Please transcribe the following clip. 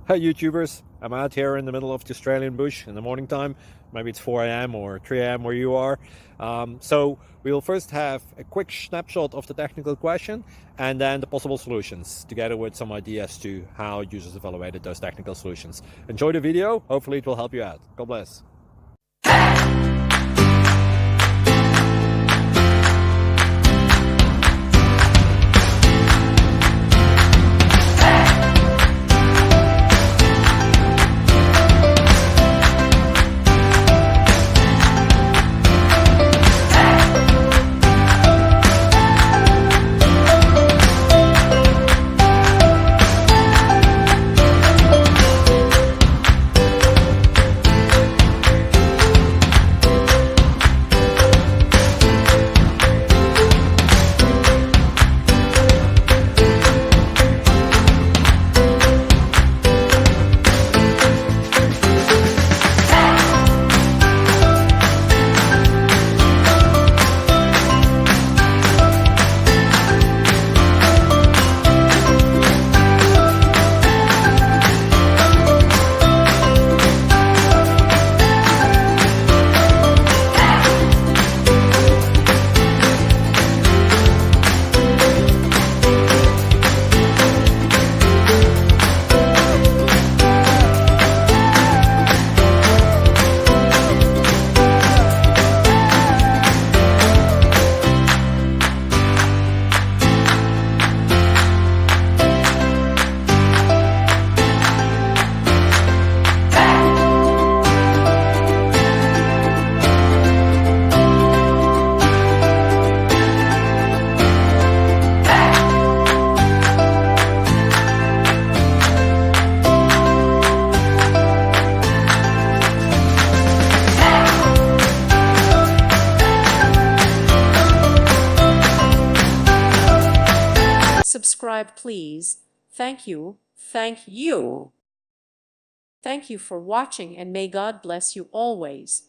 Hi YouTubers, I'm out here in the middle of the Australian bush in the morning time. Maybe it's 4 a.m. or 3 a.m. where you are. So we'll first have a quick snapshot of the technical question and then the possible solutions, together with some ideas to how users evaluated those technical solutions. Enjoy the video, hopefully it will help you out. God bless. Subscribe, please. Thank you. Thank you. Thank you for watching, and may God bless you always.